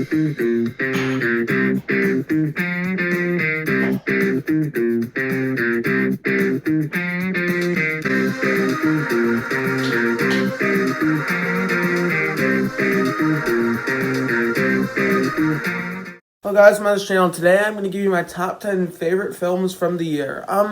Hello guys, I'm on this channel. Today I'm going to give you my top 10 favorite films from the year. I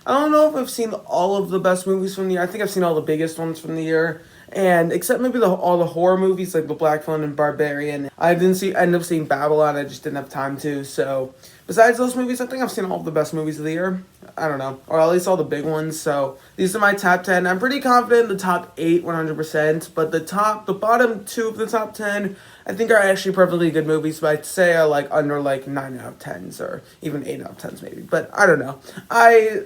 don't know if I've seen all of the best movies from the year. I think I've seen all the biggest ones from the year. And except maybe all the horror movies like The Black Phone and Barbarian. I end up seeing Babylon, I just didn't have time to. So besides those movies, I think I've seen all of the best movies of the year. I don't know, or at least all the big ones. So these are my top 10. I'm pretty confident in the top 8 100%, but the bottom 2 of the top 10 I think are actually perfectly good movies, but I'd say are like under like 9 out of 10s or even 8 out of 10s maybe. But I don't know.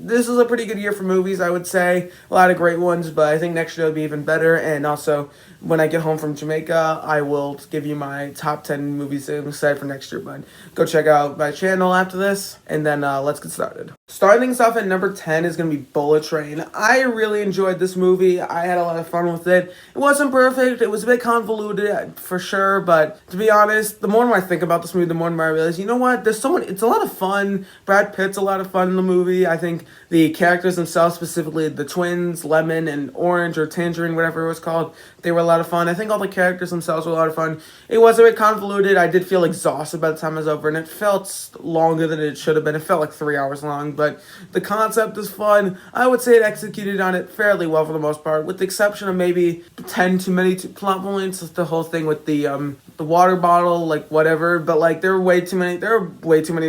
This is a pretty good year for movies, I would say. A lot of great ones, but I think next year will be even better. And also, when I get home from Jamaica, I will give you my top 10 movies I'm excited for next year. But go check out my channel after this, and then let's get started. Starting things off at number 10 is going to be Bullet Train. I really enjoyed this movie. I had a lot of fun with it. It wasn't perfect. It was a bit convoluted for sure, but to be honest, the more I think about this movie, the more I realize, you know what? It's a lot of fun. Brad Pitt's a lot of fun in the movie. I think the characters themselves, specifically the twins, Lemon and Orange or Tangerine, whatever it was called, they were a lot of fun. I think all the characters themselves were a lot of fun. It was a bit convoluted. I did feel exhausted by the time it was over, and it felt longer than it should have been. It felt like 3 hours long, but the concept is fun. I would say it executed on it fairly well for the most part, with the exception of maybe 10 too many plot points. The whole thing with the water bottle, like whatever, but like there were way too many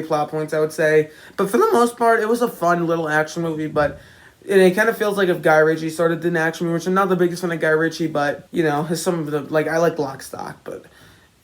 plot points, I would say. But for the most part, it was a fun little action movie, but it kind of feels like if Guy Ritchie sort of did an action movie, which I'm not the biggest fan of Guy Ritchie, but you know, some of the I like Lock, Stock, but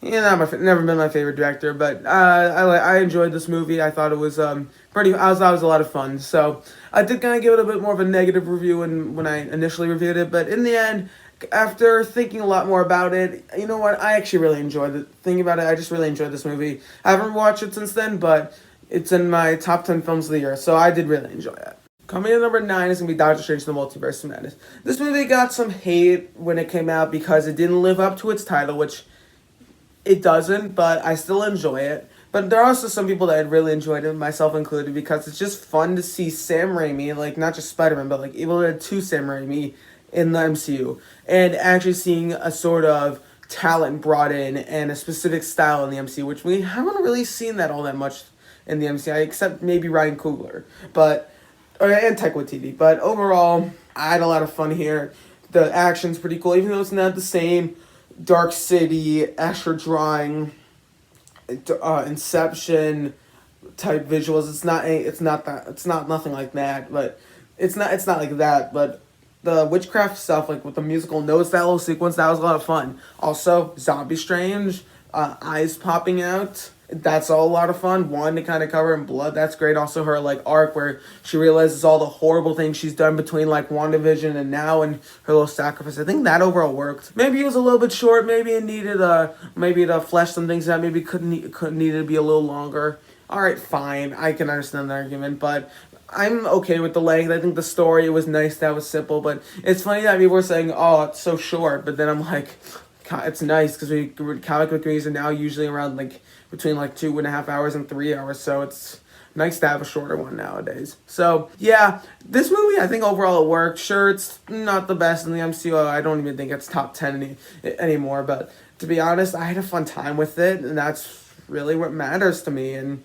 never been my favorite director. But I enjoyed this movie. I thought it was I thought it was a lot of fun. So I did kind of give it a bit more of a negative review when I initially reviewed it, but in the end, after thinking a lot more about it, you know what? I actually really enjoyed it. Thinking about it, I just really enjoyed this movie. I haven't watched it since then, but it's in my top 10 films of the year, so I did really enjoy it. Coming in number 9 is going to be Doctor Strange: The Multiverse of Madness. This movie got some hate when it came out because it didn't live up to its title, which it doesn't, but I still enjoy it. But there are also some people that really enjoyed it, myself included, because it's just fun to see Sam Raimi, like not just Spider-Man, but like Evil Dead 2 Sam Raimi in the MCU, and actually seeing a sort of talent brought in and a specific style in the MCU, which we haven't really seen that all that much in the MCU, except maybe Ryan Coogler, and Taika Waititi. But overall, I had a lot of fun here. The action's pretty cool, even though it's not the same Dark City, Asher Drawing, Inception type visuals. It's not nothing like that. But it's not like that. But the witchcraft stuff, like with the musical notes, that little sequence, that was a lot of fun. Also, Zombie Strange, eyes popping out. That's all a lot of fun. One to kind of cover in blood. That's great. Also, her like arc where she realizes all the horrible things she's done between like WandaVision and now, and her little sacrifice. I think that overall worked. Maybe it was a little bit short. Maybe it needed maybe to flesh some things out. Maybe it could need to be a little longer. All right, fine. I can understand the argument, but I'm okay with the length. I think the story was nice. That was simple, but it's funny that people were saying, "Oh, it's so short," but then I'm like, it's nice because comic book movies are now usually around like between like 2.5 hours and 3 hours, so it's nice to have a shorter one nowadays. So yeah, this movie, I think overall it worked. Sure, it's not the best in the MCU. I don't even think it's top 10 anymore, but to be honest, I had a fun time with it, and that's really what matters to me. And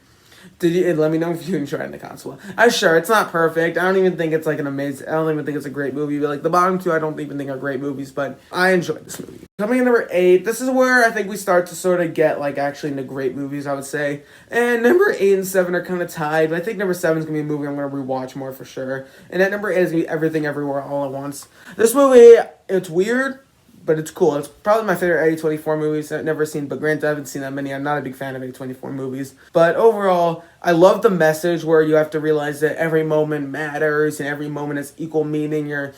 let me know if you enjoyed the console. Sure, it's not perfect. I don't even think it's like I don't even think it's a great movie. But like the bottom 2, I don't even think are great movies. But I enjoyed this movie. Coming in number 8, this is where I think we start to sort of get like actually into great movies, I would say. And number 8 and 7 are kind of tied. But I think number 7 is gonna be a movie I'm gonna rewatch more for sure. And at number 8 is gonna be Everything Everywhere All at Once. This movie, it's weird, but it's cool. It's probably my favorite A24 movies I've never seen, but granted, I haven't seen that many. I'm not a big fan of A24 movies. But overall, I love the message where you have to realize that every moment matters and every moment has equal meaning or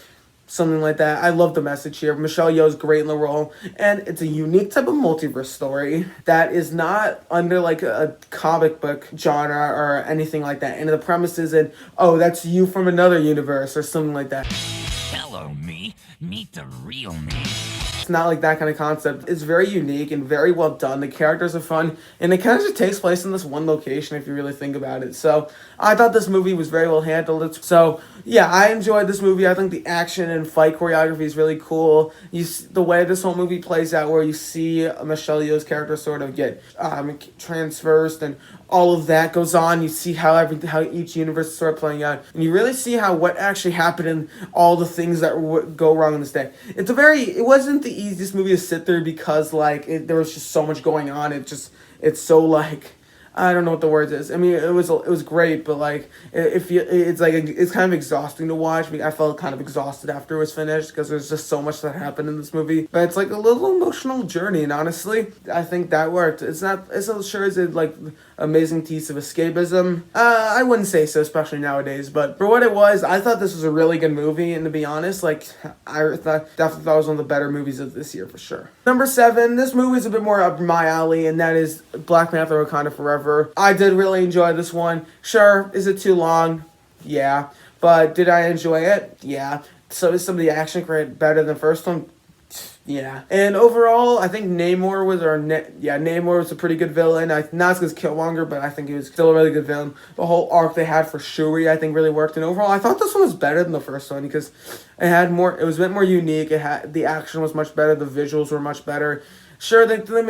something like that. I love the message here. Michelle Yeoh's great in the role, and it's a unique type of multiverse story that is not under like a comic book genre or anything like that. And the premise isn't, oh, that's you from another universe or something like that. Hello, me. Meet the real me. It's not like that kind of concept. It's very unique and very well done. The characters are fun, and it kind of just takes place in this one location if you really think about it. So I thought this movie was very well handled. So yeah, I enjoyed this movie. I think the action and fight choreography is really cool. The way this whole movie plays out, where you see Michelle Yeoh's character sort of get transversed and all of that goes on. You see how each universe is sort of playing out, and you really see how what actually happened and all the things that go wrong in this day. It wasn't the easiest movie to sit through because there was just so much going on. It's so like, I don't know what the word is. I mean, it was great, but like it's kind of exhausting to watch. I mean, I felt kind of exhausted after it was finished because there's just so much that happened in this movie. But it's like a little emotional journey, and honestly, I think that worked. It's not sure as it like amazing piece of escapism. I wouldn't say so, especially nowadays. But for what it was, I thought this was a really good movie, and to be honest, like definitely thought it was one of the better movies of this year for sure. Number 7, this movie is a bit more up my alley, and that is Black Panther: Wakanda Forever. I did really enjoy this one. Sure, is it too long? Yeah. But did I enjoy it? Yeah. So is some of the action great better than the first one? Yeah. And overall, I think Namor was a pretty good villain. Not as good as Killmonger, but I think he was still a really good villain. The whole arc they had for Shuri, I think, really worked. And overall, I thought this one was better than the first one because it was a bit more unique. The action was much better. The visuals were much better. Sure, did they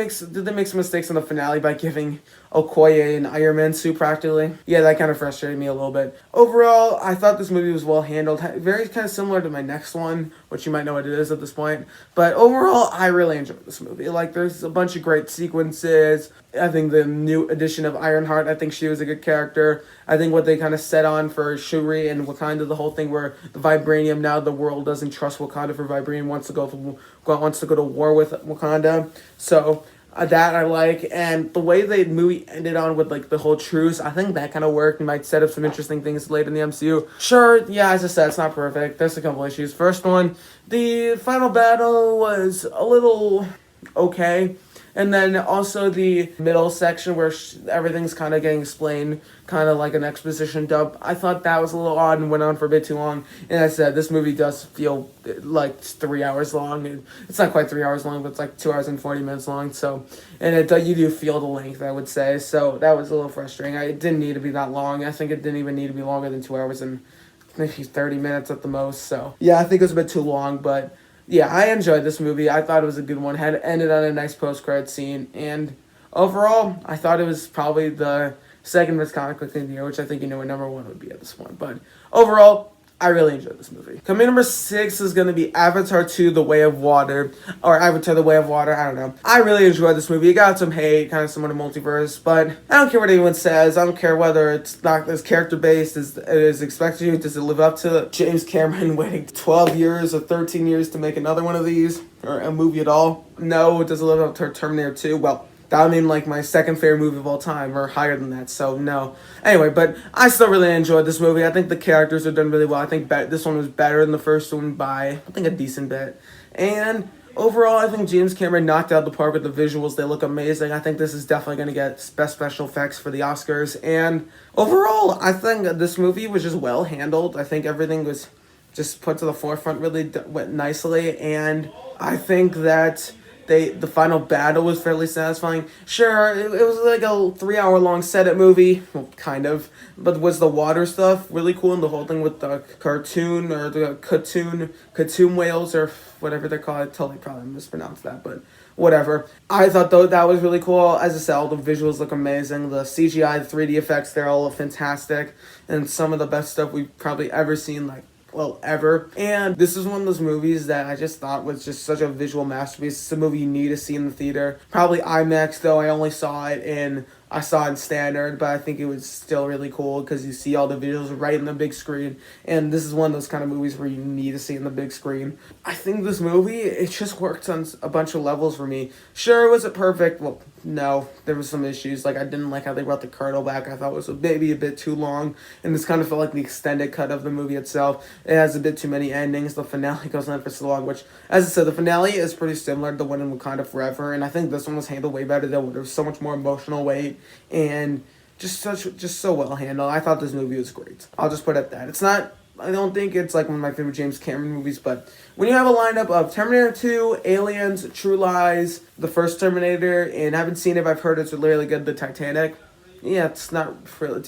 make some mistakes in the finale by giving Okoye an Iron Man suit practically? Yeah, that kind of frustrated me a little bit. Overall, I thought this movie was well handled. Very kind of similar to my next one, which you might know what it is at this point. But overall, I really enjoyed this movie. Like, there's a bunch of great sequences. I think the new addition of Ironheart, I think she was a good character. I think what they kind of set on for Shuri and Wakanda, the whole thing where the vibranium, now the world doesn't trust Wakanda for vibranium, wants to go to war with Wakanda. So that I like, and the way the movie ended on with like the whole truce, I think that kind of worked and might set up some interesting things later in the MCU. Sure, yeah, as I said, it's not perfect. There's a couple issues. First one, the final battle was a little okay. And then also the middle section where everything's kind of getting explained, kind of like an exposition dump. I thought that was a little odd and went on for a bit too long. And as I said, this movie does feel like it's 3 hours long. It's not quite 3 hours long, but it's like 2 hours and 40 minutes long. So, and you do feel the length, I would say. So that was a little frustrating. It didn't need to be that long. I think it didn't even need to be longer than 2 hours and maybe 30 minutes at the most. So yeah, I think it was a bit too long, but yeah, I enjoyed this movie. I thought it was a good one. Ended on a nice post-credit scene. And overall, I thought it was probably the second best comic book thing of the year, which I think what number 1 would be at this point. But overall, I really enjoyed this movie. Coming number 6 is going to be Avatar 2: The Way of Water. Or Avatar: The Way of Water, I don't know. I really enjoyed this movie. It got some hate, kind of similar to Multiverse, but I don't care what anyone says. I don't care whether it's not as character-based as it is expected to. Does it live up to James Cameron waiting 12 years or 13 years to make another one of these? Or a movie at all? No. Does it live up to Terminator 2? Well, that would mean like my second favorite movie of all time, or higher than that, so no. Anyway, but I still really enjoyed this movie. I think the characters are done really well. I think this one was better than the first one by, I think, a decent bit. And overall, I think James Cameron knocked out the park with the visuals. They look amazing. I think this is definitely going to get best special effects for the Oscars. And overall, I think this movie was just well handled. I think everything was just put to the forefront really went nicely. And I think that the final battle was fairly satisfying. Sure, it was like a 3 hour long set-up movie, well, kind of. But was the water stuff really cool, and the whole thing with the cartoon or the katoon whales or whatever they're called? I totally probably mispronounced that, but whatever. I thought though that was really cool. As I said, all the visuals look amazing. The CGI, the 3D effects, they're all fantastic, and some of the best stuff we've probably ever seen, ever. And this is one of those movies that I just thought was just such a visual masterpiece. It's a movie you need to see in the theater. Probably IMAX, though. I saw it in standard, but I think it was still really cool because you see all the visuals right in the big screen. And this is one of those kind of movies where you need to see it in the big screen. I think this movie, it just worked on a bunch of levels for me. Sure, was it perfect? Well, no. There was some issues. Like, I didn't like how they brought the Colonel back. I thought it was maybe a bit too long. And this kind of felt like the extended cut of the movie itself. It has a bit too many endings. The finale goes on for so long, which, as I said, the finale is pretty similar to the one in Wakanda Forever. And I think this one was handled way better. There was so much more emotional weight. And just so well handled. I thought this movie was great. I'll just put it at that. It's not I don't think it's like one of my favorite James Cameron movies, but when you have a lineup of Terminator 2, Aliens, True Lies, the first Terminator, and I haven't seen it, but I've heard it's really good, The Titanic. Yeah, it's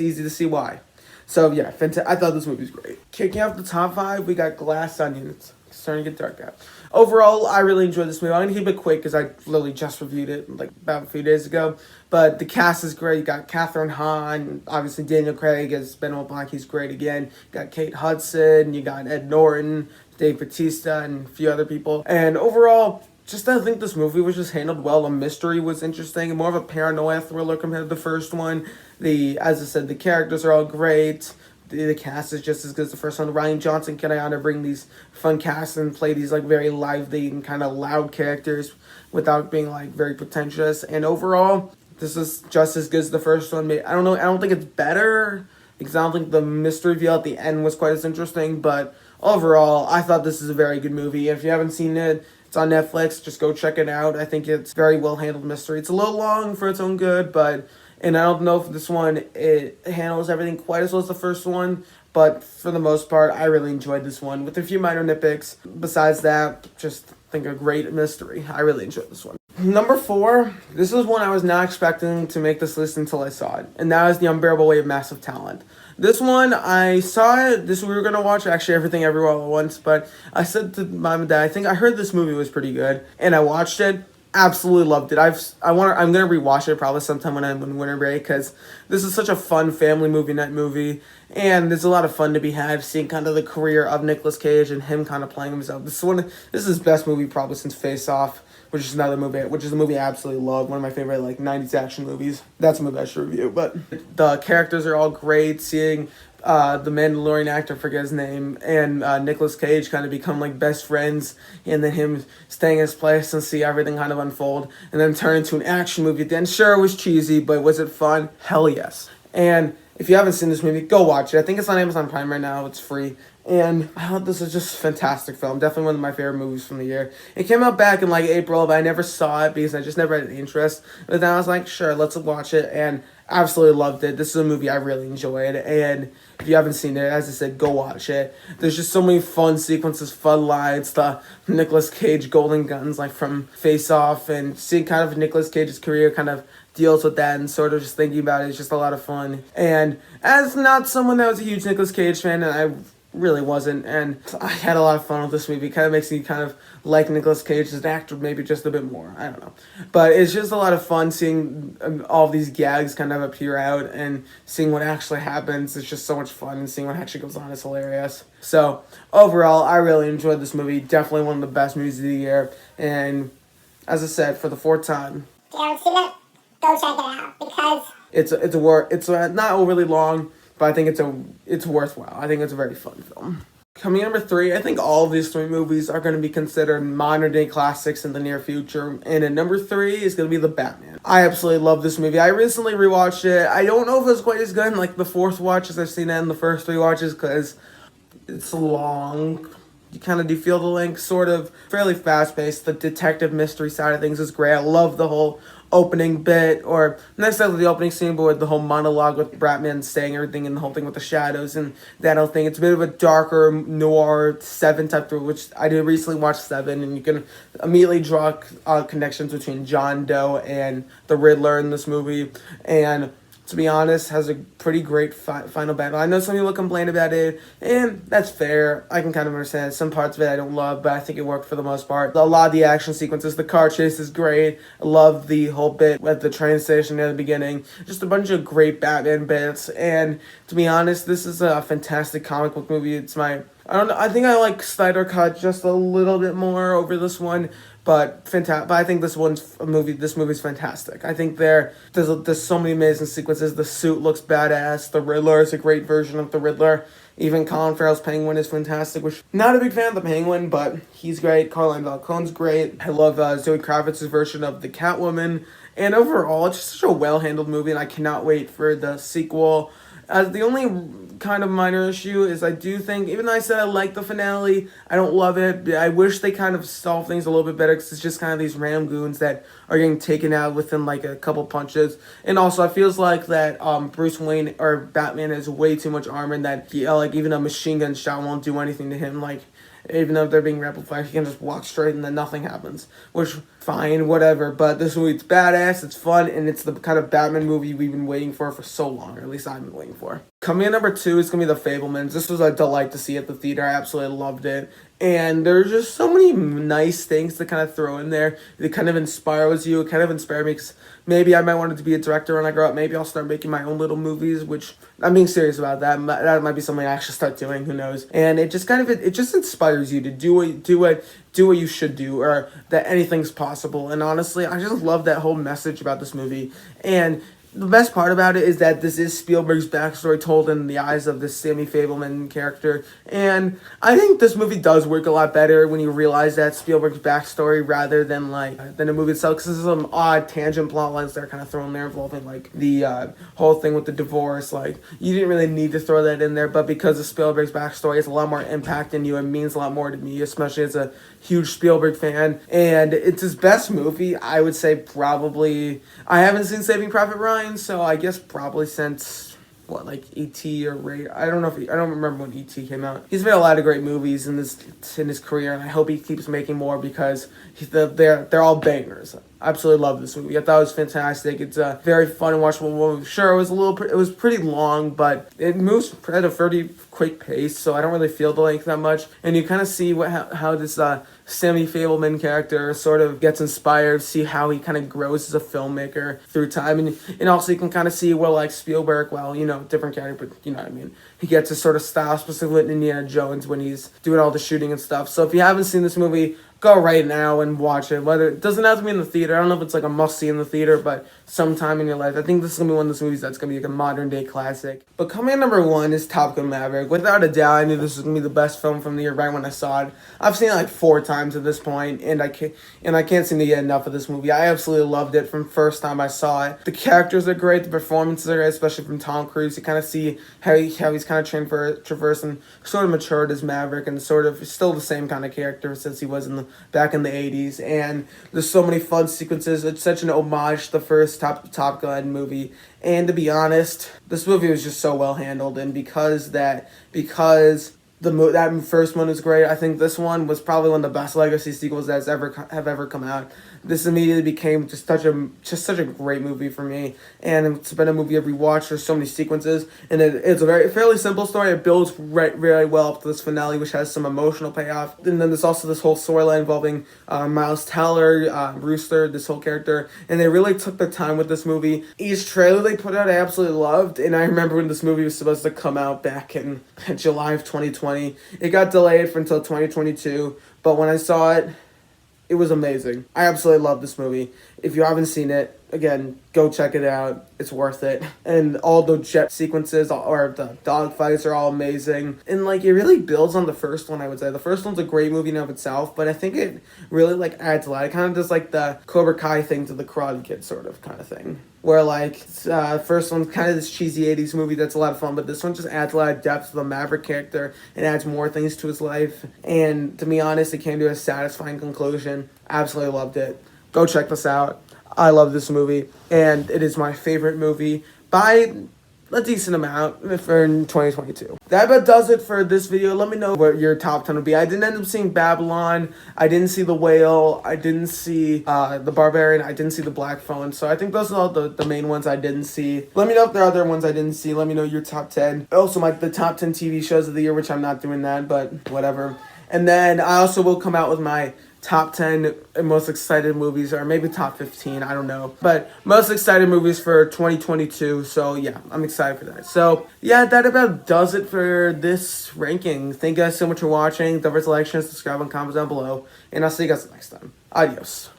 easy to see why. So yeah, I thought this movie was great. Kicking off the top five, we got Glass Onion. It's starting to get dark out. Overall, I really enjoyed this movie. I'm gonna keep it quick because I literally just reviewed it like about a few days ago. But the cast is great. You got Catherine Hahn, obviously Daniel Craig as Benoit Blanc. He's great again. You got Kate Hudson. You got Ed Norton, Dave Bautista, and a few other people. And overall, just I think this movie was just handled well. The mystery was interesting, more of a paranoia thriller compared to the first one. As I said, the characters are all great. The cast is just as good as the first one. Ryan Johnson can honor bring these fun casts and play these like very lively and kind of loud characters without being like very pretentious. And overall, this is just as good as the first one. I don't know. I don't think it's better because I don't think the mystery reveal at the end was quite as interesting. But overall, I thought this is a very good movie. If you haven't seen it, it's on Netflix. Just go check it out. I think it's very well handled mystery. It's a little long for its own good, but. And I don't know if this one, it handles everything quite as well as the first one, but for the most part, I really enjoyed this one with a few minor nitpicks. Besides that, just think a great mystery. I really enjoyed this one. Number 4, this is one I was not expecting to make this list until I saw it, and that is The Unbearable Weight of Massive Talent. This one, I saw it, we were going to watch actually Everything Everywhere All at Once, but I said to Mom and Dad, I heard this movie was pretty good, and I watched it. Absolutely loved it. I'm gonna rewatch it probably sometime when I'm on winter break because this is such a fun family movie night movie, and there's a lot of fun to be had seeing kind of the career of Nicolas Cage and him kind of playing himself. This is his best movie probably since Face Off, which is a movie I absolutely love. One of my favorite like '90s action movies. That's a movie I should review. But the characters are all great. Seeing the Mandalorian actor, forget his name, and Nicolas Cage kind of become like best friends, and then him staying in his place and see everything kind of unfold, and then turn into an action movie at the end. Sure, it was cheesy, but was it fun? Hell yes. And if you haven't seen this movie, go watch it. I think it's on Amazon Prime right now. It's free. And I thought this was just a fantastic film. Definitely one of my favorite movies from the year. It came out back in like April, but I never saw it because I just never had any interest. But then I was like, sure, let's watch it. And absolutely loved it. This is a movie I really enjoyed. And if you haven't seen it, as I said, go watch it. There's just so many fun sequences, fun lines, the Nicolas Cage golden guns like from Face Off, and seeing kind of Nicolas Cage's career kind of deals with that and sort of just thinking about it is just a lot of fun. And as not someone that was a huge Nicolas Cage fan, and I really wasn't, and I had a lot of fun with this movie. It kind of makes me kind of like Nicolas Cage as an actor maybe just a bit more. I don't know. But it's just a lot of fun seeing all of these gags kind of appear out and seeing what actually happens. It's just so much fun, and seeing what actually goes on is hilarious. So overall, I really enjoyed this movie. Definitely one of the best movies of the year. And as I said, for the 4th time, If you haven't seen it, go check it out because it's not overly long, but I think it's worthwhile. I think it's a very fun film. Coming in number 3, I think all of these 3 movies are going to be considered modern day classics in the near future. And at number 3 is going to be The Batman. I absolutely love this movie. I recently rewatched it. I don't know if it was quite as good in like the 4th watch as I've seen it in the first 3 watches because it's long. You kind of do feel the length, sort of fairly fast-paced. The detective mystery side of things is great. I love the whole opening bit, or not necessarily the opening scene, but with the whole monologue with Batman saying everything and the whole thing with the shadows and that whole thing. It's a bit of a darker noir 7 type through, which I did recently watch 7, and you can immediately draw connections between John Doe and the Riddler in this movie. And to be honest, has a pretty great final battle. I know some people complain about it, and that's fair. I can kind of understand. Some parts of it I don't love, but I think it worked for the most part. A lot of the action sequences, the car chase is great. I love the whole bit at the train station at the beginning. Just a bunch of great Batman bits, and to be honest, this is a fantastic comic book movie. I think I like Snyder Cut just a little bit more over this one, but I think this movie's fantastic. I think there's so many amazing sequences. The suit looks badass. The Riddler is a great version of the Riddler. Even Colin Farrell's Penguin is fantastic, which not a big fan of the Penguin, but he's great. Caroline Falcone's great. I love Zoe Kravitz's version of the Catwoman. And overall, it's just such a well-handled movie, and I cannot wait for the sequel. The only kind of minor issue is I do think, even though I said I like the finale, I don't love it. I wish they kind of solved things a little bit better because it's just kind of these random goons that are getting taken out within like a couple punches. And also, I feels like that Bruce Wayne or Batman has way too much armor and that like even a machine gun shot won't do anything to him. Like even though they're being rapid fire, he can just walk straight and then nothing happens. Which, fine, whatever. But this movie, it's badass, it's fun, and it's the kind of Batman movie we've been waiting for so long, or at least I've been waiting for. Coming in number 2 is going to be The Fable Men. This was a delight to see at the theater. I absolutely loved it. And there's just so many nice things to kind of throw in there. It kind of inspires you. It kind of inspired me because maybe I might want to be a director when I grow up. Maybe I'll start making my own little movies, which I'm being serious about that. That might be something I actually start doing. Who knows? And it just it just inspires you to do what you should do, or that anything's possible. And honestly, I just love that whole message about this movie. And the best part about it is that this is Spielberg's backstory told in the eyes of this Sammy Fableman character. And I think this movie does work a lot better when you realize that Spielberg's backstory rather than than the movie itself. Because there's some odd tangent plot lines that are kind of thrown there involving like the whole thing with the divorce. Like you didn't really need to throw that in there, but because of Spielberg's backstory, it's a lot more impact in you. It means a lot more to me, especially as a huge Spielberg fan. And it's his best movie, I would say probably. I haven't seen Saving Private Ryan, so I guess probably since like E.T. or Ray. I don't remember when E.T. came out. He's made a lot of great movies in his career, and I hope he keeps making more because they're all bangers. I absolutely love this movie. I thought it was fantastic. It's a very fun and watchable movie. Sure, it was pretty long, but it moves at a pretty quick pace, so I don't really feel the length that much. And you kind of see how this Sammy Fableman character sort of gets inspired, see how he kind of grows as a filmmaker through time, and also you can kind of see where like Spielberg, different character, but you know what I mean. He gets his sort of style, specifically in Indiana Jones when he's doing all the shooting and stuff. So if you haven't seen this movie, go right now and watch it. Whether it doesn't have to be in the theater. I don't know if it's like a must see in the theater, but sometime in your life, I think this is gonna be one of those movies that's gonna be like a modern day classic. But coming in number 1 is Top Gun Maverick. Without a doubt, I knew this was gonna be the best film from the year right when I saw it. I've seen it like 4 times at this point, and I can't seem to get enough of this movie. I absolutely loved it from first time I saw it. The characters are great, the performances are great, especially from Tom Cruise. You kind of see how he's kind of traversed and sort of matured as Maverick, and sort of still the same kind of character since he was back in the 80s. And there's so many fun sequences. It's such an homage to the first Top Gun movie. And to be honest, this movie was just so well handled, and because that first one was great, I think this one was probably one of the best legacy sequels that's ever come out. This immediately became just such a great movie for me, and it's been a movie I've rewatched. There's so many sequences, and it's a fairly simple story. It builds very well up to this finale, which has some emotional payoff. And then there's also this whole storyline involving Miles Teller, Rooster, this whole character, and they really took their time with this movie. Each trailer they put out, I absolutely loved, and I remember when this movie was supposed to come out back in July of 2020. It got delayed until 2022, but when I saw it, it was amazing. I absolutely love this movie. If you haven't seen it, again, go check it out. It's worth it. And all the jet sequences or the dog fights are all amazing. And it really builds on the first one, I would say. The first one's a great movie in and of itself, but I think it really adds a lot. It kind of does the Cobra Kai thing to the Karate Kid sort of kind of thing. Where first one's kind of this cheesy 80s movie that's a lot of fun, but this one just adds a lot of depth to the Maverick character and adds more things to his life. And to be honest, it came to a satisfying conclusion. Absolutely loved it. Go check this out. I love this movie, and it is my favorite movie by a decent amount for 2022. That about does it for this video. Let me know what your top 10 would be. I didn't end up seeing Babylon. I didn't see The Whale. I didn't see The Barbarian. I didn't see The Black Phone. So I think those are all the main ones I didn't see. Let me know if there are other ones I didn't see. Let me know your top 10. Also, the top 10 TV shows of the year, which I'm not doing that, but whatever. And then I also will come out with my top 10 most excited movies, or maybe top 15, I don't know. But most excited movies for 2022, so yeah, I'm excited for that. So yeah, that about does it for this ranking. Thank you guys so much for watching. Don't forget to like, share, subscribe, and comment down below. And I'll see you guys next time. Adios.